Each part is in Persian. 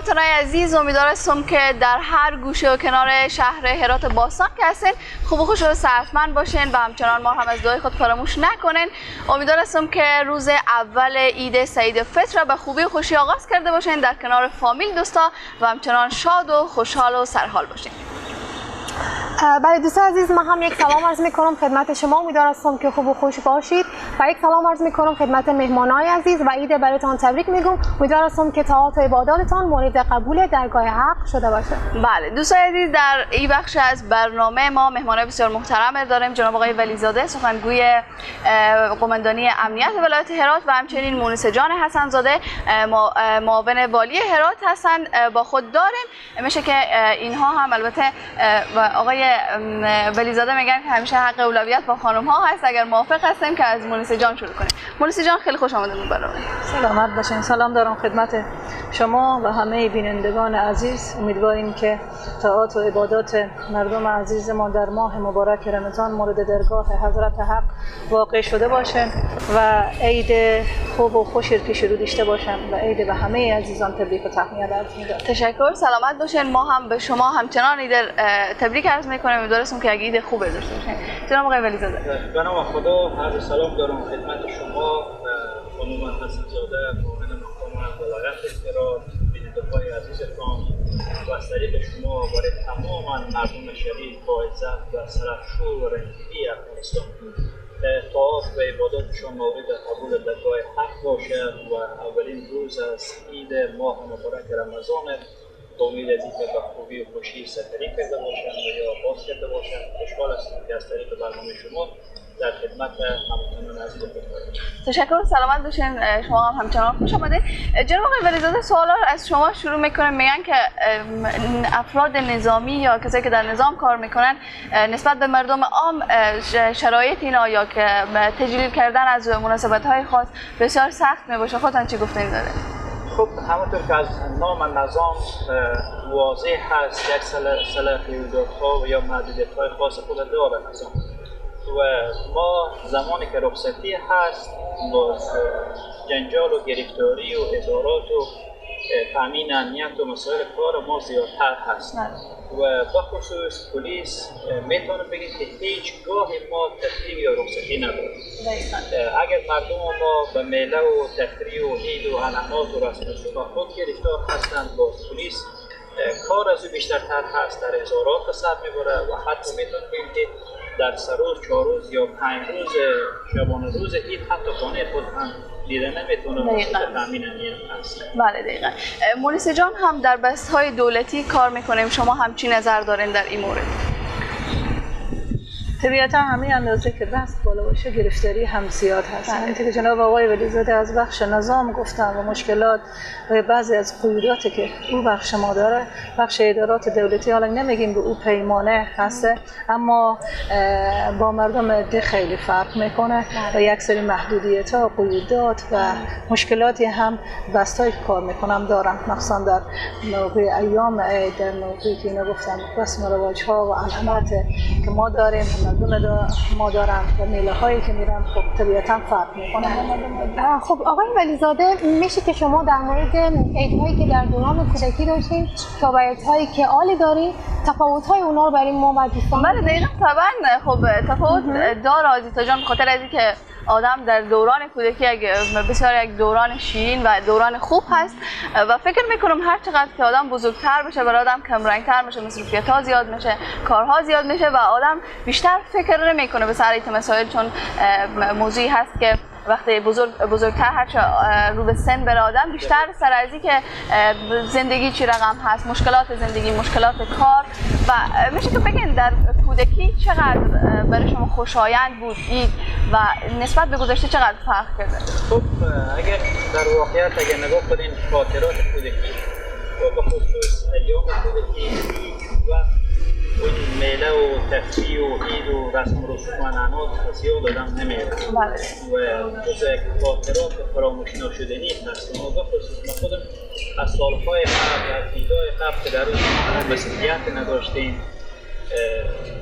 وطنای عزیز، امیدوار هستم که در هر گوشه و کنار شهر هرات باستان که هستین خوب و خوش و صحتمند باشین و همچنان ما هم از دعای خود فراموش نکنین. امیدوار هستم که روز اول عید سعید فطر به خوبی و خوشی آغاز کرده باشین، در کنار فامیل، دوستا و همچنان شاد و خوشحال و سرحال باشین. بله دوستان عزیز، من هم یک سلام عرض میکنم خدمت شما. امیدوار هستم که خوب و خوش باشید و یک سلام عرض میکنم خدمت مهمانای عزیز و عید براتون تبریک میگم. امیدوار هستم که طاعات و عباداتتان مورد قبول درگاه حق شده باشه. بله دوستان عزیز، در این بخش از برنامه ما مهمانای بسیار محترم داریم. جناب آقای ولیزاده، سخنگوی قماندانی امنیت ولایت هرات و همچنین مونس جان حسن زاده، معاون والی هرات هستند با خود داریم. میشه که اینها هم البته آقای ولیزاده میگن که همیشه حق اولویت با خانم ها هست. اگر موافق هستیم که از مونس جان شروع کنیم. مونس جان خیلی خوش آمدید به برنامه. سلامت باشین. سلام دارم خدمت شما و همه بینندگان عزیز. امیدواریم که طاعات و عبادات مردم عزیز ما در ماه مبارک رمضان مورد درگاه حضرت حق واقع شده باشن و عید خوب و خوشی پیش رو داشته باشن و عید به همه عزیزان تبریک و تهنیت عرض می‌کنم. تشکر، سلامت باشین. ما هم به شما همچنان عید تبریک عرض می‌کنیم. امیدوارم که عید خوب داشته باشین. جناب آقای ولیزاده. به نام خدا عرض سلام دارم خدمت شما، خانم حسن زاده، معاون مقام ولایت هرات، بینندگان عزیزتان و از طریق شما برای تمام مردم شریف با عزت و سرافشور و رنگی افغانستان طاعات و عباداتشان مورد قبول درگاه حق باشد و اولین روز از عید ماه مبارک رمضان امید از اینکه به خوبی و خوشی سفری کرده باشند و یا باز کرده باشند. خوشحال هستم که از طریق برنامه شما در خدمت هموطنان عزیز خود باشم. تشکر، سلامت باشین. شما هم همچنان خوش آمدید. جناب آقای ولیزاده، سوالا از شما شروع میکنم. میگن که افراد نظامی یا کسایی که در نظام کار میکنن نسبت به مردم عام شرایط اینا یا که تجلیل کردن از مناسبت‌های خاص بسیار سخت میباشه. خودتان چی گفتین داره؟ خب همونطور که از نام نظام واضح هست، یک صلاحیت‌ها و یا محدودیت‌های خاص خود داره نظام و ما زمانی که رخصتی هست با جنجال و گرفتاری و ادارات و تامین امنیت و مسائل کار ما زیادتر هست و بخصوص پلیس میتونم بگیم که هیچگاه ما تفریح یا رخصتی نداریم. اگر مردم ما به میله و تفریح و عید و عنعنات و رسم و رسوم خود گرفتار هستند، با پلیس کار از او بیشترتر هست، در هزارات به سر میبره و حتی میتونم بگیم که در 3 روز 4 روز یا 5 روز شبانه روز عید حتی خانه خود هم دیده نمیتونه تامین امنیت هست. بله دقیقاً. مونس جان هم در بست‌های دولتی کار میکنیم، شما هم چی نظر دارین در این مورد؟ طبیعتا همه اندازه که دست بالا باشه گرفتاری هم زیاد هست. همینطور که جناب آقای ولیزاده از بخش نظام گفتن و مشکلات و بعضی از قیوداتی که او بخش ما داره، بخش ادارات دولتی، حالا نمیگیم به او پیمانه هسته، اما با مردم عادی خیلی فرق میکنه و یک سری محدودیت‌ها، قیودات و مشکلاتی هم بستای کار میکنم دارن، مخصوصا در موقع ایام عید، در موقعی که اینا گفتم رسم و رواج‌ها و عنعنات که ما داریم، مردم ما دارن و میله هایی که میرن خب طبیعتا فرق میکنه. خب آقای ولیزاده، میشه که شما در مورد عیدهایی که در دوران کودکی داشتین، شباهت‌هایی که عالی دارین، تفاوت‌های اونا رو برای ما و دوستان؟ بله دقیقاً، طبعا خب تفاوت داره آزیتا جان، بخاطر از اینکه آدم در دوران کودکی بسیار یک دوران شیرین و دوران خوب هست و فکر میکنم هر چقدر که آدم بزرگتر بشه برای آدم کم رنگتر میشه، مصروفیت‌ها زیاد میشه، کارها زیاد میشه و آدم بیشتر فکر نمیکنه به سر مسائل، چون موضوعی هست که وقتی بزرگتر هرچه رو به سن بره آدم بیشتر سر از که زندگی چی رقم هست، مشکلات زندگی، مشکلات کار و میشه که بگین در کودکی چقدر برای شما خوشایند بود عید و نسبت به گذشته چقدر فرق کرده؟ خب اگر در واقعیت اگر نگاه کنین خاطرات کودکی و به خصوص ایام کودکی و اون میله و تفریح و عید و رسم و رسوم و عنعنات زیاد آدم نمیره و جزو یک خاطرات فراموش ناشدنی هست. ما به خصوص ما خودم از سالهای قبل، از عیدهای قبل که در روز ما مسئولیت نداشتیم،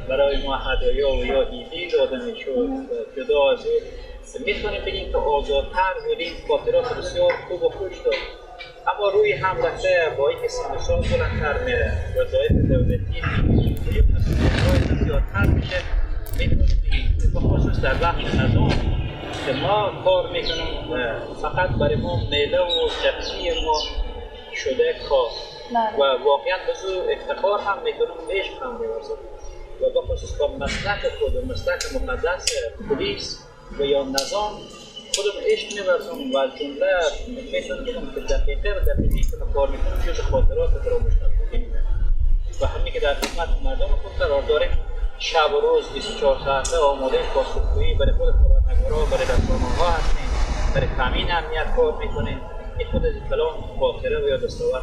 برای ما هدایا و یا عیدی داده میشد، جدا از اون میتونیم بگیم که آزادتر بودیم، خاطرات بسیار خوب و خوش داریم اما روی هم رفته با اینکه سن و سال بلندتر میره وظایف دولتی یا مسئولیت‌های زیادتر میشه، میتونیم به خصوص در بخش نظام که ما کار میکنیم فقط برای ما میله و تقسیم ما شده کار و واقعا بزو افتخار هم میکنم بهش هم میورزم و به خصوص با مسلک خود و مسلک مقدس پلیس و یا نظام خودم عشق میورزم و از جمله میتونم بگم که دقیقه و دقیقی که کار میکنم جز خاطرات فراموش نکنیم و همین که در خدمت مردم خود قرار داریم شب و روز 24 ساعته آماده پاسخگویی برای خود خبرنگارا، برای دستورالعمل‌ها هستیم، برای تامین امنیت کار میکنیم. این خود از کلام خاطره و یا دستاورد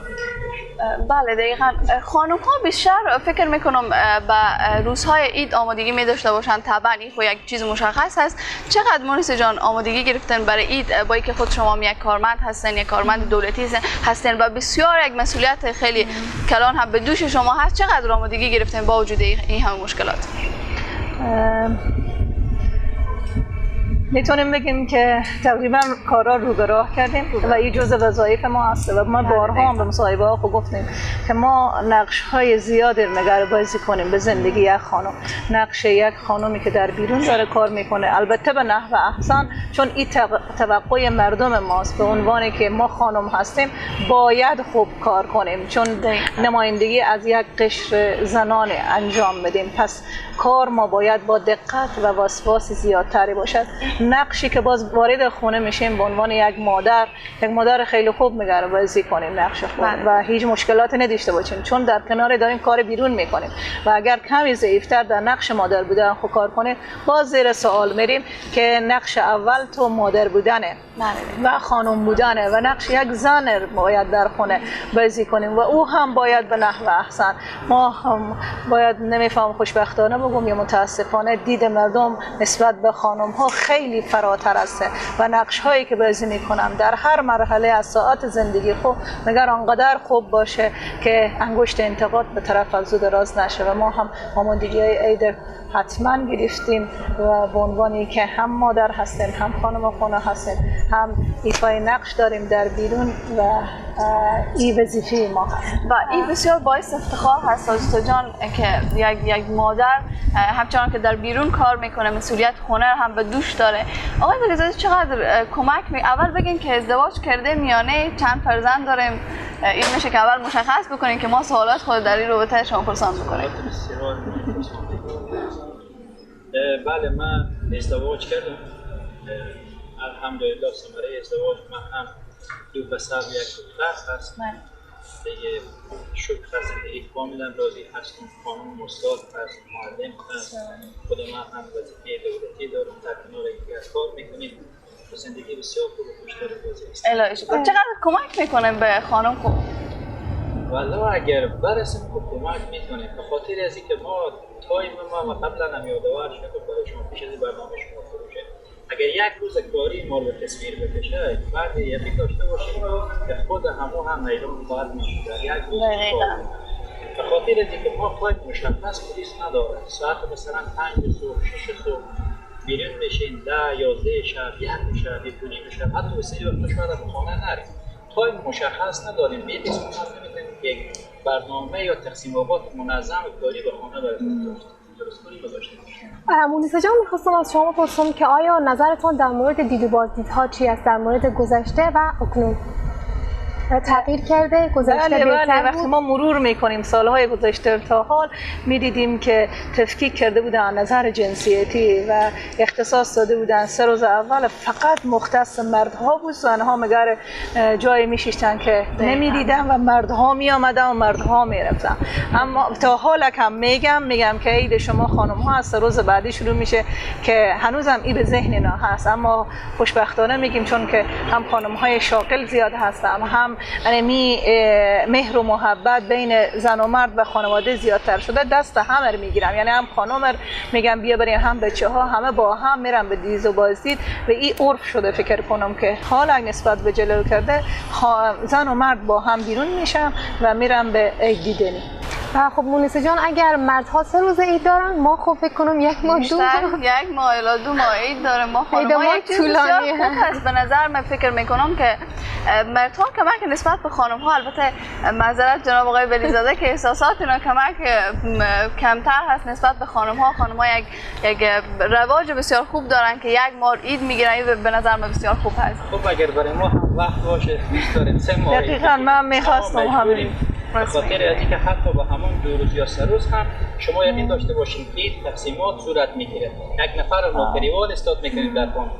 بله دقیقاً. خانم ها بیشتر فکر میکنم به روزهای عید آمادگی می داشته باشن. طبعا این خود یک چیز مشخص هست. چقدر مونس جان آمادگی گرفتن برای عید با اینکه خود شما یک کارمند هستن، یک کارمند دولتی هستن و بسیار یک مسئولیت خیلی کلان هم به دوش شما هست، چقدر آمادگی گرفتن با وجود این همه مشکلات؟ میتونیم بگیم که تقریبا کارا رو به راه کردیم و این جزء وظایف ما هست و ما بارها هم به مصاحبه ها گفتیم که ما نقش های زیادی رو نگره بازی کنیم به زندگی یک خانم. نقش یک خانمی که در بیرون داره کار میکنه البته به نحو احسن، چون این توقع مردم ماست به عنوانی که ما خانم هستیم باید خوب کار کنیم، چون نمایندگی از یک قشر زنانه انجام بدیم. پس کار ما باید با دقت و وسواس زیادتری باشد. نقشی که باز وارد خونه میشیم به عنوان یک مادر خیلی خوب میگره بازی کنیم نقش خود و هیچ مشکلاتی نداشته باشیم، چون در کنار داریم کار بیرون میکنیم و اگر کمی ضعیفتر در نقش مادر بودن خود کار کنیم باز زیر سوال میریم که نقش اول تو مادر بودنه و خانم بودنه و نقش یک زن باید در خونه بازی کنیم و او هم باید به نحو احسن. ما هم باید نمیفهم خوشبختانه بگم یا متاسفانه دید مردم نسبت به خانم ها خیلی فراتر است و نقش هایی که بازی میکنم در هر مرحله از ساعت زندگی خود مگر آنقدر خوب باشه که انگشت انتقاد به طرف از دراز نشه و ما هم آمادگی عید حتما گرفتیم و به عنوانی که هم مادر هستیم هم خانم خونه هستیم هم ایفای نقش داریم در بیرون و این وظیفه ما هست و این بسیار باعث افتخار هست آزیتا جان که یک مادر همچنان که در بیرون کار میکنه مسئولیت خونه هم به دوش داره. آقای ولیزاده چقدر کمک اول بگین که ازدواج کرده میانه چند فرزند داریم؟ این میشه که اول مشخص بکنین که ما سوالات خود در این رابطه شما پرسان بکنیم. بله من ازدواج کردم الحمدلله. ثمره ازدواج من هم دو پسر و یک دختر هست. دیگه شکر از زندگی کاملا راضی هستم. خانم استاد هست، معلم هست، خود من هم وظیفه دولتی دارم، در کنار دیگر کار میکنیم و زندگی بسیار خوب و خوشدار راضی هستم. الهی شکر. چقدر کمک میکنیم به خانم خوب؟ والله اگر برسیم خوب کمک میکنیم به خاطر از اینکه ما تایم ما قبلا هم یادآور شد برای شما پیش از برنامه شما فروشه. اگر یک روز کاری ما رو تصویر بکشه بعد یکی داشته باشیم که خود همو هم میدون باید میشه در یک روز کار. به خاطر از اینکه ما تایم مشخص پلیس نداره، ساعت مثلا 5 صبح 6 صبح بیرون میشین 10 11 شب 1 شب 1 شب حتی بسیاری وقتا شاید به خانه نریم. تایم مشخص نداریم. بیت اسم ما نمیتونیم یک برنامه یا تقسیم اوقات منظم کاری به خانه برسیم. درست کنیم گذاشته باشیم. مونیسا جان میخواستم از شما پرسم که آیا نظرتان در مورد دید و بازدیدها چی است در مورد گذشته و اکنون؟ تغییر کرده گذشته بله وقتی ما مرور میکنیم سالهای گذشته تا حال میدیدیم که تفکیک کرده بودن نظر جنسیتی و اختصاص داده بودن 3 روز اول فقط مختص مردها بود، زنها مگر جایی میشیشتن که نمیدیدن و مردها میآمدن و مردها میرفتن. اما تا حال هم میگم که عید شما خانم ها از 3 روز بعدی شروع میشه که هنوزم این به ذهن نه هست، اما خوشبختانه میگیم چون که هم خانم های شاغل زیاد هستن هم مهر و محبت بین زن و مرد و خانواده زیادتر شده، دست همه رو میگیرم، یعنی هم خانم میگم بیا بریم هم بچه ها همه با هم میرم به دیز و بازدید و این عرف شده. فکر کنم که حالا نسبت به جلو کرده زن و مرد با هم بیرون میشم و میرم به عید دیدنی. و خب مونیسه جان اگر مردها 3 روز عید دارن، ما خب فکر کنم 1 ماه 2 ماه، یک ماه الی 2 ماه عید داره. ما خانم‌ها ما یک چیز بسیار طولانی خوب هست به نظر من. فکر میکنم که مردها کمک نسبت به خانم‌ها، البته معذرت جناب آقای بلیزاده که احساسات اینا کمک کمتر هست نسبت به خانم‌ها. خانم‌ها یک رواج بسیار خوب دارن که 1 ماه عید میگیرن. این به نظر من بسیار خوب هست. خب اگر برای ما هم وقت باشه دوست داریم 3 ماه دقیقاً من می‌خواستم همین به خاطر از اینکه حتی با همون 2 روز یا 3 روز هم شما یقین داشته باشین عید تقسیمات صورت میگیره. یک نفر رو گریوان استاد میکنید در خانه،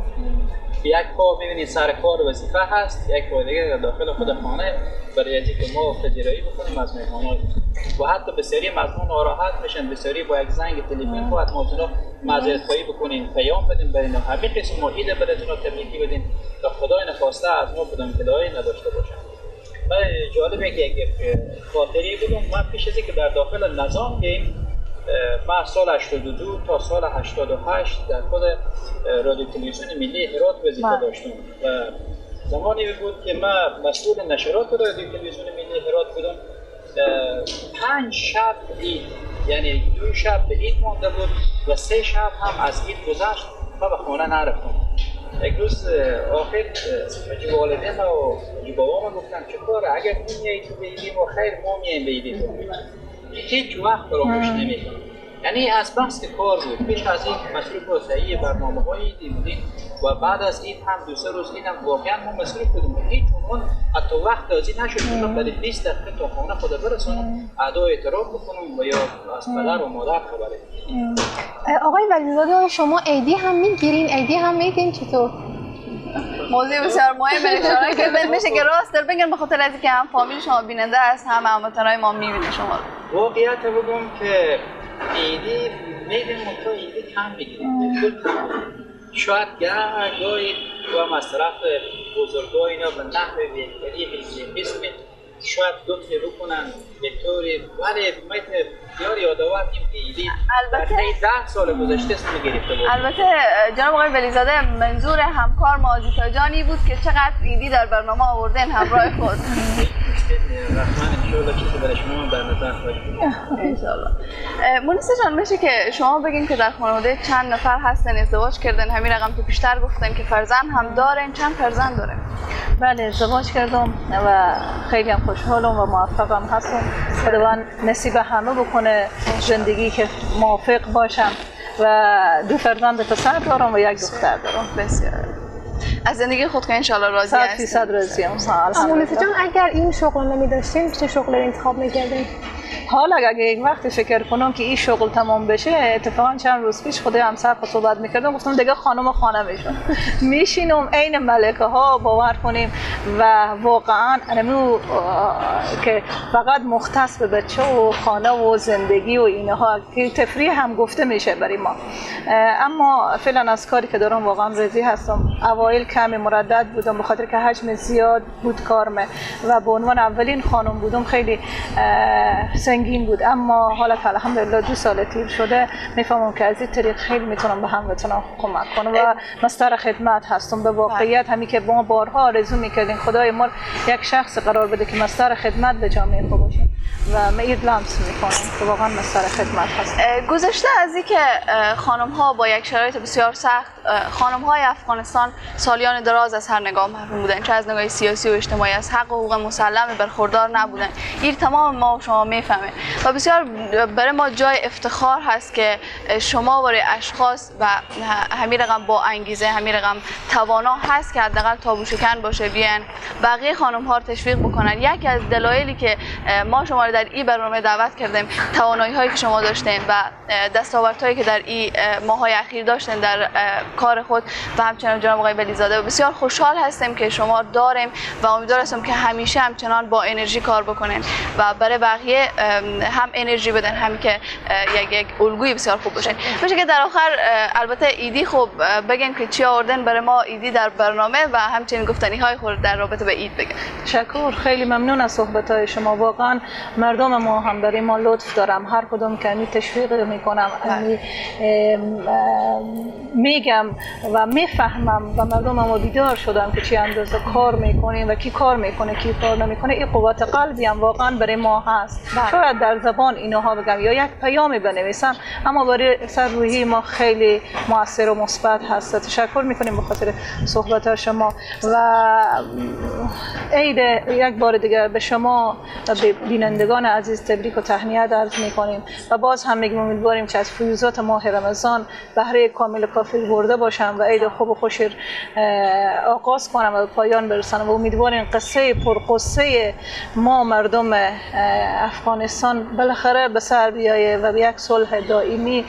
یک پا میبینید سر کار وظیفه هست، یک پا دیگه در داخل خود خانه برای اینکه ما پذیرایی بکنیم از مهمانان و حتی بسیاری مردم ناراحت میشن. بسیاری با یک زنگ تلفن باید ما از اونا معذرت خواهی بکنیم، پیام بدیم برای اینا همین قسم ما عید براتون تبریکی بدیم تا خدای نخواسته از ما کدام ابتلایی نداشته باشن. جالبه که یک خاطری بگم. من پیش از اینکه در داخل نظام بیم، من سال 82 تا سال 88 در خود رادیو تلویزیون ملی هرات وظیفه داشتم و زمانی بود که من مسئول نشرات رادیو تلویزیون ملی هرات بودم. 5 شب عید، یعنی 2 شب به عید مانده بود و 3 شب هم از عید گذشت و به خانه نرفتم. یک روز آخر جی والدین و جی بابام گفتن چه کاره اگر میایی تو بیدیم و خیر ما میاییم بیدیم هیچ وقت فراموش نمیکنم. یعنی از بحث که کار بود، پیش از این مصروف و صحیح برنامه های عیدی بودیم و بعد از عید هم 2-3 روز عید هم واقعا ما مصروف بودیم. هیچ عنوان حتی وقت از این نشد که برای 20 دقیقه تا خانه خود برسانم ادا اعتراف بکنم و یا از پدر و مادر خبره. آقای ولیزاده شما عیدی هم میگیرین؟ عیدی هم میدین چطور؟ موضوع بسیار مهم اشاره کردن میشه که راست در بگن به خاطر از اینکه هم فامیل شما بیننده است هم هموطنای ما میبینه شما. واقعیت بگم که عیدی میدیم تا عیدی کم بگیریم، بالکل کم بگیریم. شاید گاهی و از طرف بزرگا اینا به نحو بهتری بسمه شاید لطفی بکنن به طوری ولی میت بیار یادآور این عیدی البته 10 سال گذشته است میگرفته بود. البته جناب آقای بلیزاده منظور همکار ما آزیتا جانی بود که چقدر عیدی در برنامه آوردن همراه خود. رحمان انشاءالله چیزی برای شما در نظر خواهیم انشاءالله. مونیسه جان میشه که شما بگین که در خانواده چند نفر هستن ازدواج کردن؟ همین رقم تو بیشتر گفتن که فرزند هم دارن. چند فرزند دارن؟ بله ازدواج کردم و خیلی هم خوشحالم و موفقم هستم. خداوند نصیب همه بکنه زندگی که موافق باشم و 2 فرزند پسر دارم و 1 دختر دارم. بسیار از زندگی خود که انشالله راضی هستید؟ 100% راضی ام. مونیسه جان اگر این شغل نمی داشتین چه شغل انتخاب می‌کردین؟ حالا اگه یک وقت فکر کنم که این شغل تمام بشه، اتفاقا چند روز پیش خود همسر با صحبت میکردم گفتم دیگه خانم خانه میشم میشینم عین ملکه ها باور کنیم و واقعا انمو که فقط مختص به بچه و خانه و زندگی و اینها که تفریح هم گفته میشه برای ما. اما فعلا از کاری که دارم واقعا راضی هستم. اوایل کمی مردد بودم به خاطر که حجم زیاد بود کارم و به عنوان اولین خانم بودم خیلی سنگین بود، اما حالا که الحمدلله 2 سال تیر شده میفهمم که از این طریق خیلی میتونم به هموطنان کمک کنم و مستر خدمت هستم. به واقعیت همین که ما بارها آرزو میکردیم خدای ما یک شخص قرار بده که مستر خدمت به جامعه باشه و من اید لمس میکنم که واقعا مستر خدمت هستم. گذشته از اینکه خانم ها با یک شرایط بسیار سخت، خانم های افغانستان سالیان دراز از هر نگاه محروم بودن، چه از نگاه سیاسی و اجتماعی، از حق و حقوق مسلم برخوردار نبودن. این تمام ما و شما میفهمه و بسیار برای ما جای افتخار هست که شما برای اشخاص و همین رقم با انگیزه، همین رقم توانا هست که حداقل تابو شکن باشه بیان بقیه خانم ها رو تشویق بکنن. یکی از دلایلی که ما شما رو در این برنامه دعوت کردیم توانایی هایی که شما داشتین و دستاوردهایی که در این ماهای اخیر داشتین در کار خود و همچنان جناب آقای بلیزاده. بسیار خوشحال هستیم که شما داریم و امیدوار هستم که همیشه همچنان با انرژی کار بکنین و برای بقیه هم انرژی بدن، هم که یک الگوی بسیار خوب باشین. باشه که در آخر البته ایدی خوب بگین که چی آوردن برای ما ایدی در برنامه و همچنین گفتنی های خود در رابطه به عید بگین. تشکر، خیلی ممنون از صحبت های شما. واقعا مردم ما هم برای ما لطف دارم، هر کدوم که می تشویق میکنم، میگم و میفهمم و مردم ما بیدار شدم که چی اندازه کار میکنیم و کی کار میکنه کی کار نمیکنه. این قوت قلبی هم واقعا برای ما هست. شاید در زبان اینها بگم یا یک پیامی بنویسم، اما برای سر روحی ما خیلی مؤثر و مثبت هست. تشکر میکنیم به خاطر صحبت شما و عید یک بار دیگر به شما و به بینندگان عزیز تبریک و تهنیت عرض میکنیم و باز هم میگیم امیدواریم که از فیوزات ماه رمضان بهره کامل کافی برده باشم و عید خوب و خوشی آغاز کنم و پایان برسانم و امیدواریم قصه پرقصه ما مردم افغانستان بالاخره به سر بیایه و به یک صلح دائمی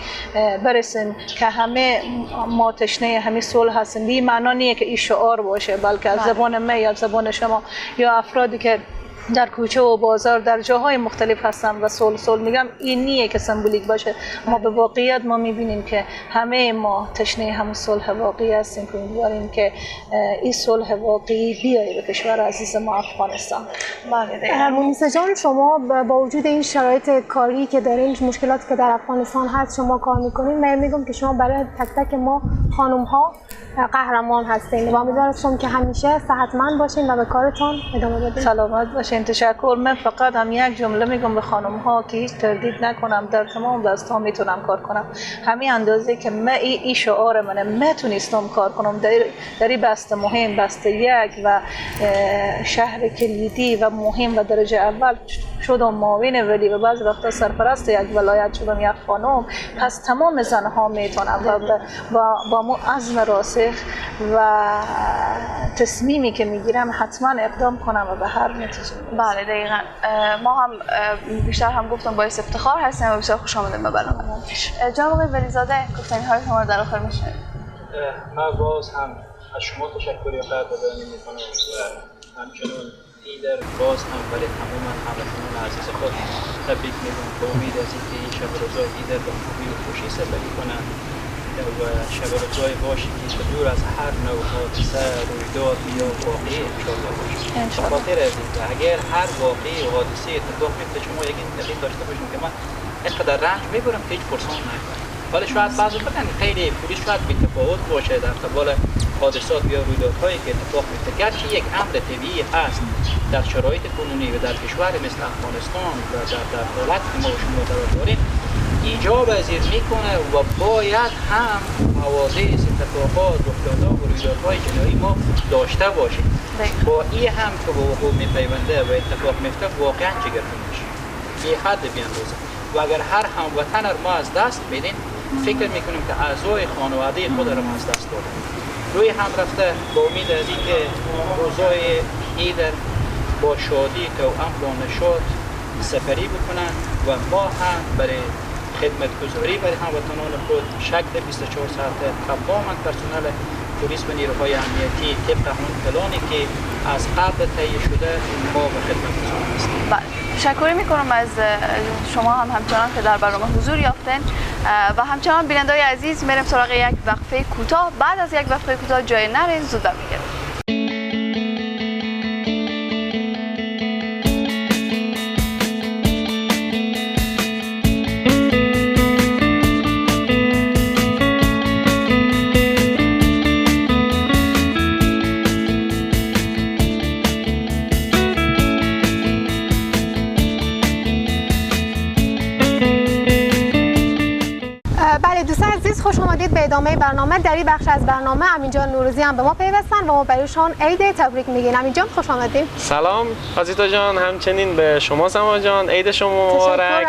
برسیم که همه ما تشنه همه صلح هستیم. بی معنا نیه که این شعار باشه، بلکه از زبان من یا زبان شما یا افرادی که در کوچه و بازار در جاهای مختلف هستن و صلح میگم این نیه که سمبولیک باشه، ما به واقعیت ما میبینیم که همه ما تشنه همون صلح واقعی هستیم که امیدواریم که این صلح واقعی بیایه به کشور عزیز ما افغانستان. مونیسا جان، شما با وجود این شرایط کاری که دارین، مشکلاتی که در افغانستان هست شما کار میکنین، من میگم که شما برای تک تک ما خانم ها قهرمان هستین و امیدوارم که همیشه صحتمند باشین و به کارتون ادامه بدین. سلامت باشین. تشکر. من فقط هم یک جمله میگم به خانم ها که هیچ تردید نکنم، در تمام دست ها میتونم کار کنم. همین اندازه که من این شعار منه میتونستم کار کنم در این بسته مهم، بسته یک و شهر کلیدی و مهم و درجه اول شدم معاون ولی و بعض وقتا سرپرست یک ولایت شدم یک خانم، پس تمام زنها میتونم و با مو عزم راسخ و تصمیمی که میگیرم حتما اقدام کنم و به هر نتیجه. بله دقیقاً. ما هم بیشتر هم گفتم باعث افتخار هستیم و بسیار خوش آمدیم به برنامه. جناب آقای ولیزاده، گفتنی های شما رو در آخر میشنویم. من باز هم از شما تشکر یا قدردانی میکنم و همچنین ایدر باز هم برای تمام هموطنان عزیز خود تبریک میگم به امید از اینکه این شب روزای ایدر به خوبی و خوشی سپری کنند و شب روزای باشی که دور از هر نوع حادثه، رویداد یا واقعی انشاءالله باشید. به خاطر از اینکه اگر هر واقعی و حادثه اتفاق میفته شما یک انتقید داشته باشید که من اینقدر رنج میبرم که هیچ پرسان نکنم. ولی شاید بعضی بگن خیلی پولیس شاید بی‌تفاوت باشه در قبال حادثات یا رویدادهایی که اتفاق میفته، گرچه یک امر طبیعی هست در شرایط کنونی و در کشور مثل افغانستان و در حالت که ما و شما داریم ایجاب پذیر میکنه و باید هم حوادث، اتفاقات، رخدادها و رویدادهای جنایی ما داشته باشیم. با این هم که به وقوع میپیونده و اتفاق میفته واقعا جگرخون میشه، به حد بیاندازه. و اگر هر هموطن ما از دست بدین فکر میکنیم که اعضای خانواده خود را از دست دادیم. روی هم رفته با امید از اینکه روزای عید با شادی و امن و نشاط سپری بکنند و ما هم برای خدمتگزاری برای هموطنان خود شکل 24 ساعته تماما پرسنل پلیس و نیروهای امنیتی طبق همون پلانی که از قبل تهیه شده ما به خدمت هستیم. تشکر میکنم از شما هم همچنان که در برنامه حضور یافتین و همچنان بیننده‌های عزیز میریم سراغ یک وقفه کوتاه. بعد از یک وقفه کوتاه جای نرین، زود برمیگردیم. دوستان عزیز، خوش آمدید به ادامه برنامه. در این بخش از برنامه امین جان نوروزی هم به ما پیوستن و ما برایشان عید تبریک میگیم. امین جان خوش آمدید. سلام آزیتا جان، همچنین به شما سما جان، عید شما مبارک.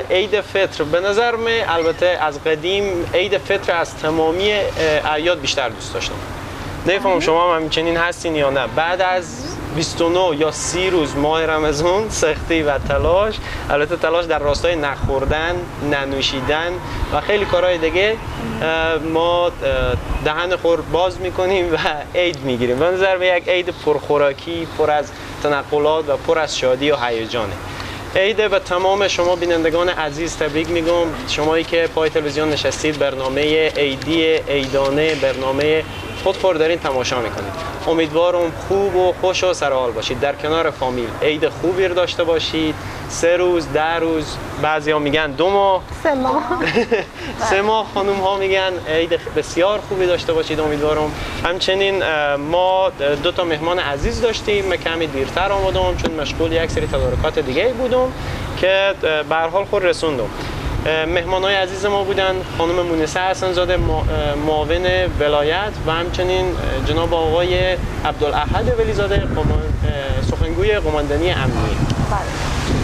عید فطر به نظر من البته از قدیم عید فطر از تمامی اعیاد بیشتر دوست داشتم. نمی‌فهمم شما هم همچنین هستین یا نه. بعد از 29 یا 30 روز ماه رمضان سختی و تلاش، البته تلاش در راستای نخوردن، ننوشیدن و خیلی کارهای دیگه، ما دهن خور باز میکنیم و عید میگیریم. به نظر به یک عید پرخوراکی، پر از تنقلات و پر از شادی و هیجانه. عید به تمام شما بینندگان عزیز تبریک میگم. شمایی که پای تلویزیون نشستید برنامه عیدی عیدانه، برنامه خودخور دارین تماشا میکنید. امیدوارم خوب و خوش و سرحال باشید، در کنار فامیل عید خوبی رو داشته باشید 3 روز 10 روز، بعضیا میگن 2 ماه 3 ماه 3 ماه. خانم ها میگن عید بسیار خوبی داشته باشید. امیدوارم. همچنین ما 2 تا مهمان عزیز داشتیم. من کمی دیرتر آمدم چون مشغول یک سری تدارکات دیگه بودم که به هر حال خود رسوندم. مهمانای عزیز ما بودن خانم مونسه حسن‌زاده معاون ولایت و همچنین جناب آقای عبدالاحد ولیزاده سخنگوی قماندانی امنیه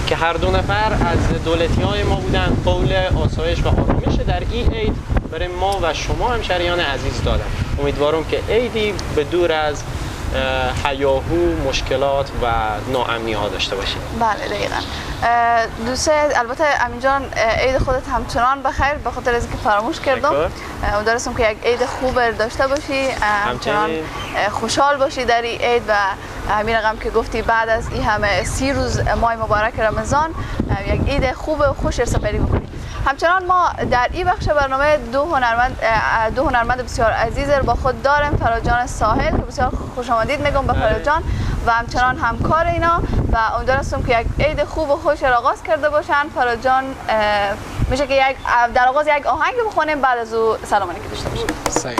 که هر 2 نفر از دولتی‌های ما بودن قول آسایش و آرامش در این عید برای ما و شما همشهریان عزیز دادن. امیدوارم که عیدی به دور از هیاهو، مشکلات و ناامنی ها داشته باشید. بله دقیقاً. دوسته البته امین جان عید خودت همچنان بخیر، به خاطر از اینکه فراموش کردم. امیدوارم که یک عید خوب داشته باشی، همچنان خوشحال باشی در این عید و همین رقم که گفتی بعد از این همه 30 روز ماه مبارک رمضان یک عید خوب و خوش سپری بکنی. همچنان ما در این بخش برنامه 2 هنرمند بسیار عزیز با خود داریم. فراجان ساحل که بسیار خوش آمدید میگم به فراجان و همچنان همکار اینا و امیدوارم که یک عید خوب و خوش آغاز کرده باشن. فراجان میشه که در آغاز یک آهنگ بخونیم، بعد از او سلام علیکم داشته باشیم. صحیح.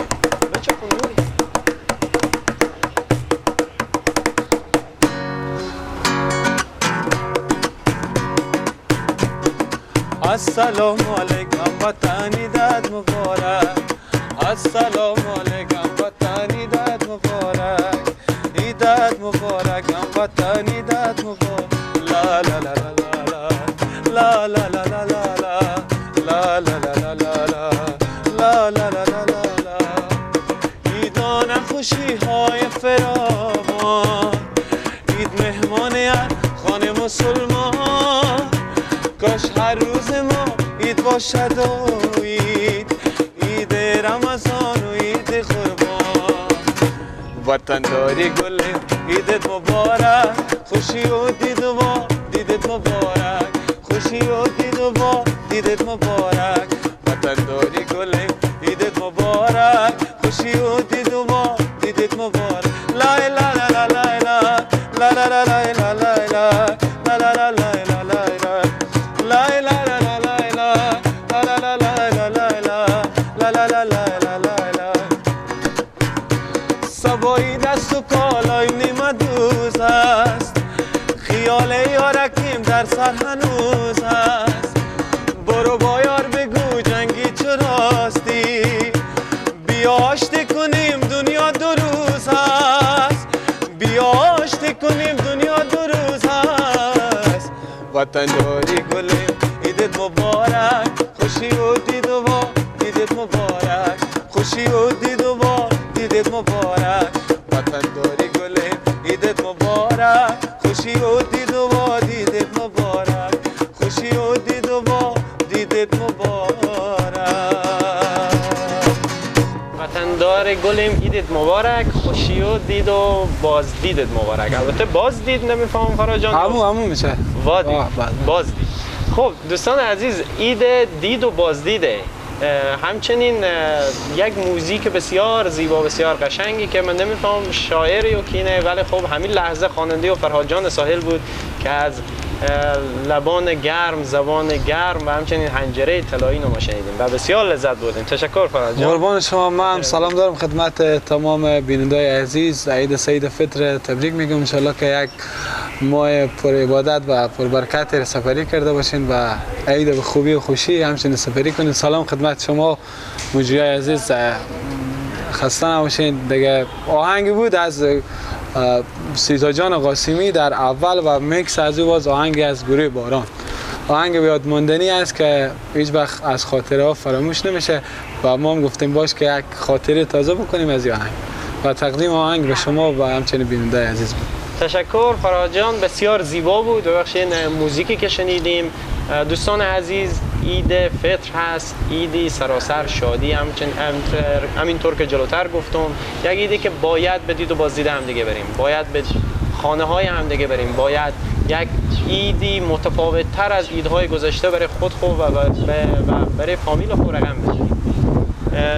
بچه خونوری. السلام علیکم وطن ایدت مبارک، السلام علیکم وطن ایدت مبارک، ایدت مبارک وطن ایدت مبارک. لا لا لا لا لا لا لا لا لا لا لا لا لا لا لا لا لا لا. ایدان خوشی های فراوان، عید مهمان خانه مسلمان، کاش هر روز ما عید باشد و عید رمضان و عید قربان. وطن داری گل عیدت مبارک، خوشی و دید و با دیدت مبارک، خوشی و دید و با دیدت مبارک. وطن داری گل عیدت مبارک، خوشی و دید و با دیدت مبارک. لا لا لا لا لا لا لا لا لا لا لا لا لا لا. سبایی دست و کالای نیمه دوز است، خیال یارکیم در سر هنوز است. برو با یار بگو جنگی چراستی، بیا آشتی کنیم دنیا 2 روز است، بیا آشتی کنیم دنیا 2 روز است. وطن داری گلیم عیدت مبارک، خوشی و دید و با دیدت مبارک، خوشی و دید و با دیدت مبارک. وطن داری گلیم عیدت مبارک، خوشی و دید و با دیدت مبارک، خوشی و دید و با دیدت مبارک. وطن دار گلیم عیدت مبارک، خوشی و دید و بازدیدت مبارک. البته بازدید نمیفهمم فراجان. همون میشه بازدید. خب دوستان عزیز، عید دید و بازدیده. همچنین یک موزیک بسیار زیبا بسیار قشنگی که من نمیفهمم شاعری و کینه، ولی خب همین لحظه خواننده و فرهاد ساحل بود که از لبان گرم، زبان گرم و همچنین حنجره طلایی ما شنیدیم و بسیار لذت بردیم. تشکر فرهاد جان. قربان شما. من سلام دارم خدمت تمام بینندگان عزیز. عید سعید فطر تبریک میگم. ان شاءالله که یک ماه پر عبادت و پر برکت سپری کرده باشین و عید به خوبی و خوشی همچنین سپری کنین. سلام خدمت شما مجریای عزیز، خسته نباشین. دیگه آهنگی بود از سیتا جان قاسمی در اول و میکس از او باز آهنگی از گروه باران. آهنگ یادماندنی است که هیچ وقت از خاطره ها فراموش نمیشه و ما هم گفتیم باش که یک خاطره تازه بکنیم از این آهنگ و تقدیم آهنگ به شما و همچنین بیننده عزیز بود. تشکر فرهاد جان، بسیار زیبا بود. ببخشید موزیکی که شنیدیم. دوستان عزیز، عید فطر هست، عیدی سراسر شادی، همینطور که جلوتر گفتم، یک عیدی که باید به دید و بازدید هم دیگه بریم، باید به خانه های هم دیگه بریم، باید یک عیدی متفاوت تر از عیدهای گذشته برای خود و برای فامیل خود رقم بزنیم.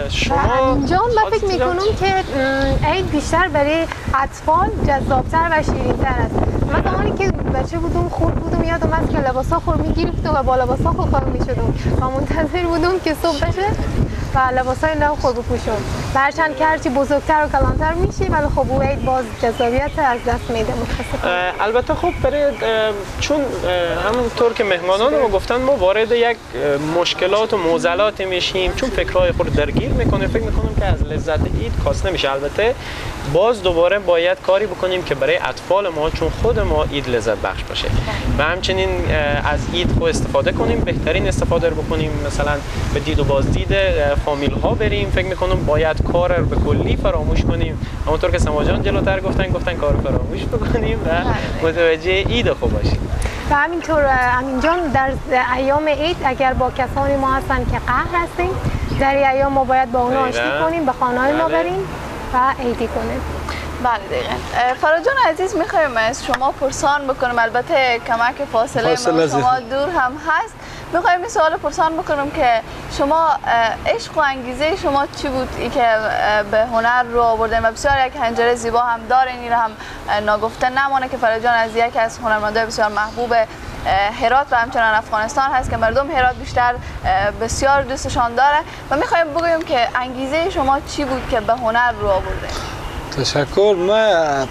شما جان من فکر میکنم که عید بیشتر برای اطفال جذابتر و شیرینتر است. من زمانی که بچه بودم خورد بودم یادم است که لباسا خور میگرفت و با لباسا خور خور میشدم و منتظر بودم که صبح بشه و لباسای نو خود بپوشم و هرچند که هرچی بزرگتر و کلانتر میشی ولی خب او عید باز جذابیت از دست میده متاسفانه. البته خب برای چون همونطور که مهمانان ما گفتن ما وارد یک مشکلات و معضلات میشیم چون فکرهای خود درگیر میکنیم فکر میکنم که از لذت عید کاسته نمیشه. البته باز دوباره باید کاری بکنیم که برای اطفال ما چون خود ما عید لذت بخش باشه و همچنین از عید خود استفاده کنیم بهترین استفاده رو بکنیم مثلا به دید و بازدید فامیل ها بریم. فکر میکنم باید کار رو به کلی فراموش کنیم همونطور که سما جان جلوتر گفتن کار رو فراموش بکنیم و متوجه عید خوب باشیم. و همینطور امین جان در ایام عید اگر با کسانی ما هستن که قهر هستیم در این ایام ما باید با اونا آشتی کنیم به خانه‌های ما بریم و عیدی کنیم. بله دقیقاً. فراجان عزیز میخوایم از شما پرسان بکنم البته کمک فاصله ما شما دور هم هست میخوایم این سوال پرسان بکنم که شما عشق و انگیزه شما چی بود ای که به هنر رو آوردین و بسیار یک حنجره زیبا هم دارین این هم ناگفته نمانه که فراجان از یک از هنرمندای بسیار محبوب هرات و همچنان افغانستان هست که مردم هرات بیشتر بسیار دوستشان داره و میخوایم بگویم که انگیزه شما چی بود که به هنر رو آوردین. تشکر. من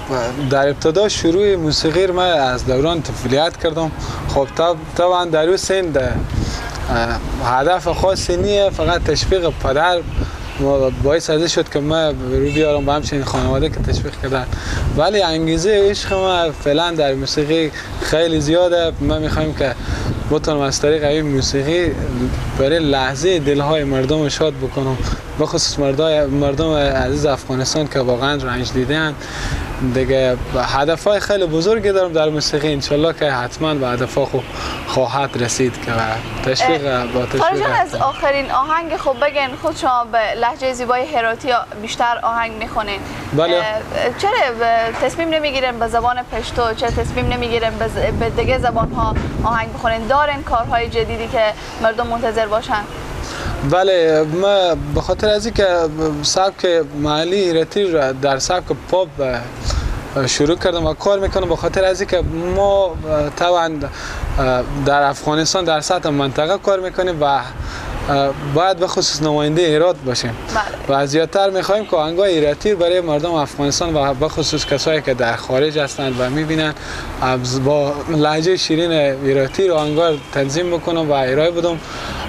در ابتدا شروع موسیقی من از دوران طفولیت کردم. خب طبعا در اون سن هدف خاصی نیه فقط تشویق پدر باعث ازش شد که من رو بیارم به همچنین خانواده که تشویق کردن ولی انگیزه عشق من فعلا در موسیقی خیلی زیاده. من میخوایم که بتونم از طریق این موسیقی برای لحظه دلهای مردم شاد بکنم بخصوص مردم عزیز افغانستان که واقعا رنج دیدن دیگه. هدفهای خیلی بزرگی دارم در موسیقی انشالله که حتما به هدفها خواهد رسید که تشویق با تشویق. فراجان از آخرین آهنگ خب بگین خود شما به لهجه زیبای هراتی بیشتر آهنگ میخونین. بله. چرا تصمیم نمیگیرین به زبان پشتو چرا تصمیم نمیگیرین به دیگه زبان ها آهنگ بخونین؟ دارین کارهای جدیدی که مردم منتظر باشن؟ بله من به خاطر از اینکه سبک محلی هراتی رو در سبک پاپ شروع کردم و کار میکنم به خاطر از اینکه ما طبعا در افغانستان در سطح منطقه کار میکنیم و باید به خصوص نماینده هرات باشیم و زیادتر میخوایم که آهنگای هراتی برای مردم افغانستان و به خصوص کسایی که در خارج هستند و میبینن با لهجه شیرین هراتی رو آهنگا تنظیم بکنم و ارائه بدم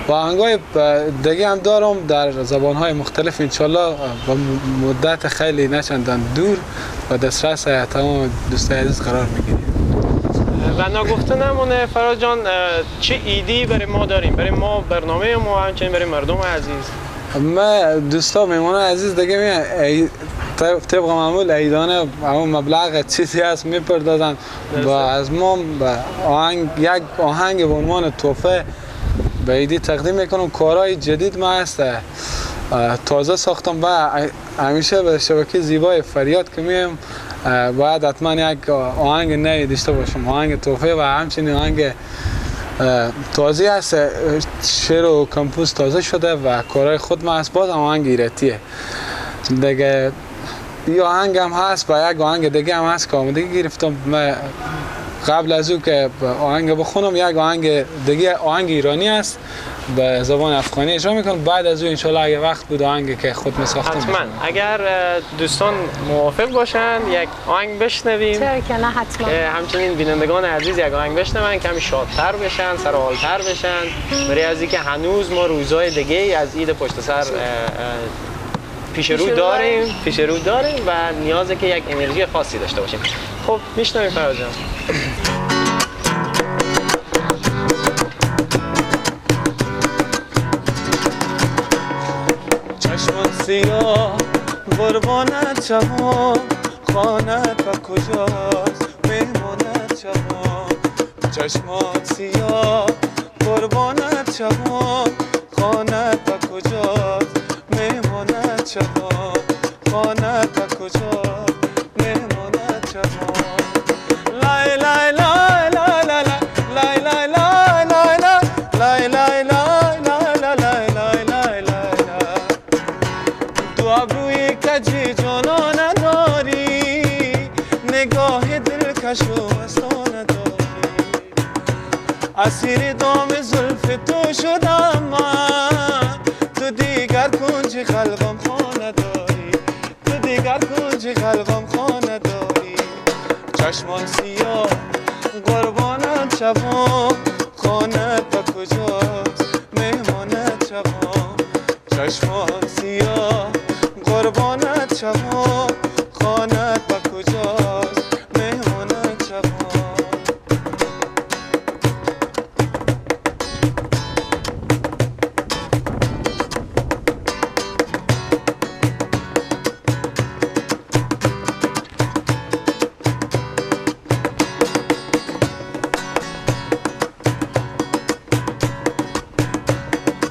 و آهنگای دیگه هم دارم در زبانهای مختلف انشالله با مدت خیلی نچندان دور و دسترس تمام دوستای عزیز قرار میگیریم. و ناگفته نمونه فراجان چه ایدی برای ما داریم برای ما برنامه ما همچنین برای مردم عزیز؟ ما دوستا میمون عزیز دیگه می طبق معمول عیدانه همون مبلغ چیزی هست میپردازن و از ما یک آهنگ به عنوان تحفه به عیدی تقدیم میکنم. کارهای جدید ما هست تازه ساختم و همیشه به شبکه زیبای فریاد که میم باید حتما یک آهنگ نوی داشته باشم آهنگ تحفه و همچنین آهنگ تازه هست شعر و کمپوز تازه شده و کارهای خود ما هست باز آهنگ ایرتیه دیگه. این آهنگ هم هست و یک آهنگ دیگه هم هست که آمدگی گرفتم. من قبل از او که آهنگ بخونم یک آهنگ دیگه آهنگ ایرانی است به زبان افغانی اجرا میکنم. بعد از او انشالله اگه وقت بود آهنگی که خود میساختم حتما اگر دوستان موافق باشن یک آهنگ بشنویم. چرا که نه حتما. همچنین بینندگان عزیز یک آهنگ بشنون کمی شادتر بشن سرحالتر بشن برای از اینکه هنوز ما روزهای دیگه از عید پشت سر پیش رو داریم و نیازه که یک انرژی خاصی داشته باشیم. خب میشنویم فراجان. چشمان سیاه قربانت جوان خانت و کجاست مهمانت جوان چشمان سیاه قربانت جوان خانت و کجاست مهمانت جوان خانت و کجاست مهمانت جوان لای لای لای لای لای لای لای لای لای لای کجی جانا نداری نگاه دلکش و اسیر دام زلف تو شدم من تو دیگر کنج قلبم خانه داری تو دیگر کنج قلبم خانه داری چشمان سیاه قربانت شوم خانت با کجاست مهمانت شوم چشمان سیاه قربانت شوم خانت با کجاست مهمانت شوم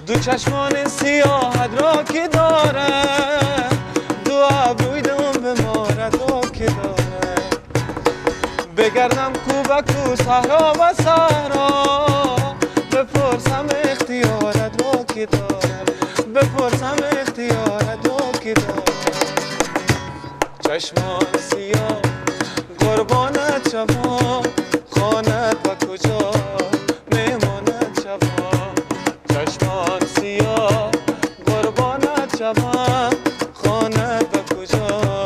دو چشمان سیاهت را که داره دو ابروی دم به مارد را که داره بگردم کو به کو صحرا و صحرا بپرسم اختیارت را که داره بپرسم اختیارت را که داره چشمان سیاه قربانت شوم خانت و کجا مهمانت شوم چشمان سیاه قربانت شوم خانت و کجا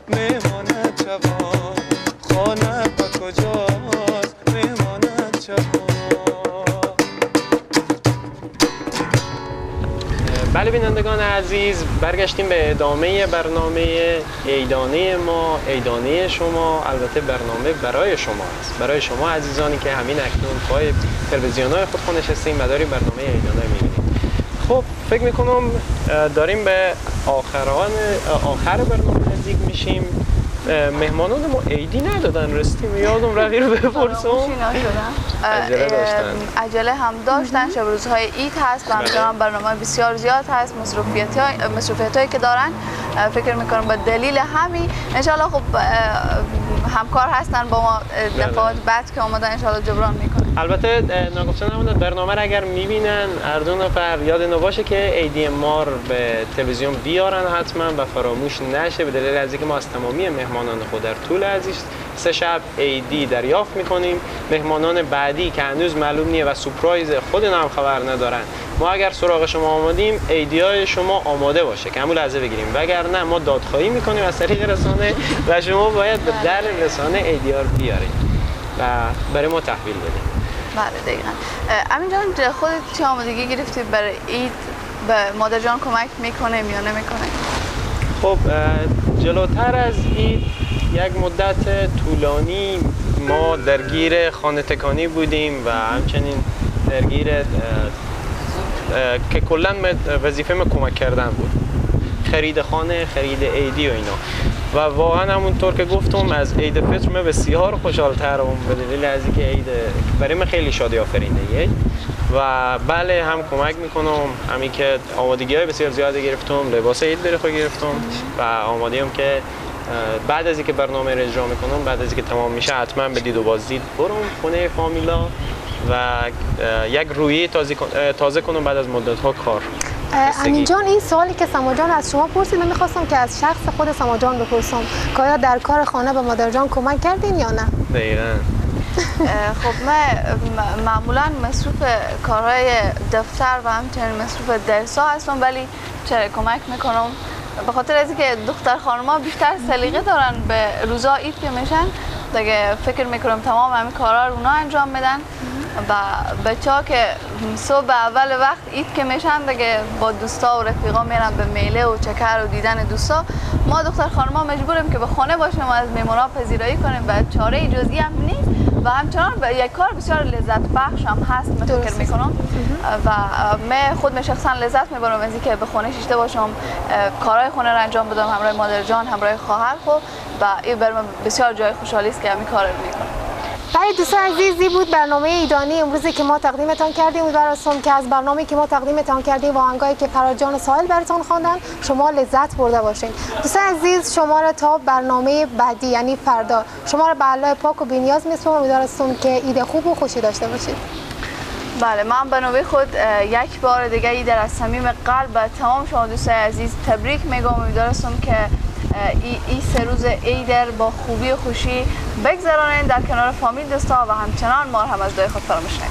مهمانت شوم خانت و کجاست مهمانت شوم. بله بینندگان عزیز، برگشتیم به ادامه برنامه عیدانه ما، عیدانه شما. البته برنامه برای شما است، برای شما عزیزانی که همین اکنون پای تلویزیون‌های خود نشستیم و داریم برنامه عیدانه می‌بینیم. خب فکر می‌کنم داریم به آخر برنامه نزدیک میشیم. مهمانان ما عیدی ندادن، رستیم یادم رفت رو بپرسم. عجله داشتن. عجله هم داشتن. شب روزهای عید هست و همچنان برنامه بسیار زیاد هست، مصروفیت‌هایی که دارن. فکر میکنم به دلیل همین انشالله خب همکار هستن با ما دفعات بعد که اومدن انشالله جبران میکنن. البته نگفتن نموند برنامه را اگر میبینن هر دو نفر یاد نباشه که عیدی ما رو به تلویزیون بیارن حتما و فراموش نشه، به دلیل از اینکه ما از تمامی مهمانان خود در طول از 3 شب عیدی دریافت میکنیم. مهمانان بعدی که هنوز معلوم نیه و سورپرایز خودنا هم خبر ندارن، ما اگر سراغ شما آمدیم عیدیای شما آماده باشه که همون لحظه بگیریم، وگرنه ما دادخواهی میکنیم از طریق رسانه و شما باید به در رسانه عیدی‌ها رو بیارید و برای ما تحویل بدید. بله دقیقاً. امین جان خودت چه آمادگی گرفتی برای عید؟ به مادر جان کمک میکنه یا نمیکنه؟ خب جلوتر از عید یک مدت طولانی ما درگیر خانه تکانی بودیم و همچنین درگیر که کلا وظیفه ما کمک کردن بود، خرید خانه، خرید عیدی و اینا. و واقعا همونطور که گفتم از عید فطر من بسیار خوشحال‌ترم به دلیل از اینکه عید برای من خیلی شادی آفرینه و بله هم کمک میکنم. همین که آمادگی‌های بسیار زیادی گرفتم، لباس عید برای گرفتم و آماده‌ام که بعد از اینکه برنامه رو اجرا میکنم، بعد از اینکه تمام میشه حتما به دید و بازدید برم خونه فامیلا و یک روحیه تازه کنم بعد از مدت‌ها کار. امین جان این سوالی که سما جان از شما پرسید من می‌خواستم که از شخص خود سما جان بپرسم که آیا در کار خانه به مادر جان کمک کردین یا نه؟ دقیقاً. خب من معمولا مصروف کارهای دفتر و همچنین مصروف درس‌ها هستم، ولی چرا کمک میکنم به خاطر از اینکه دختر خانم‌ها بیشتر سلیقه دارن به روزا عید که میشن دیگه. فکر میکنم تمام همین کارا رو اونا انجام میدن و بچه‌ها که صبح اول وقت عید که میشن دیگه با دوستا و رفیقا میرن به میله و چکر و دیدن دوستا. ما دختر خانم‌ها مجبوریم که به خانه باشیم و از مهمونا پذیرایی کنیم و چاره جزئی هم نیست و همچنان یک کار بسیار لذت بخش هم هست. من فکر میکنم و من خود شخصا لذت میبرم از اینکه به خانه شیشته باشم، کارهای خانه رو انجام بدم همراه مادر جان، همراه خواهر خود و این برام بسیار جای خوشحالی است که همین کار رو میکنم. برای دوستان عزیزی بود برنامه عیدانه امروزی که ما تقدیمتان کردیم. امیدوارم که از برنامه‌ای که ما تقدیمتان کردیم و آهنگایی که فراد جان و ساحل براتون خواندن شما لذت برده باشین. دوستان عزیز شما را تا برنامه بعدی یعنی فردا شما را به الله پاک و بی‌نیاز می‌سپارم. امیدوارم که عید خوب و خوشی داشته باشید. بله من به نوبه خود یک بار دیگه عید از صمیم قلب به تمام شما دوستان عزیز تبریک میگم. امیدوارم که این 3 روز عید با خوبی و خوشی بگذرانید در کنار فامیل، دوستا و همچنان ما هم از دعای خود فراموش نکنید.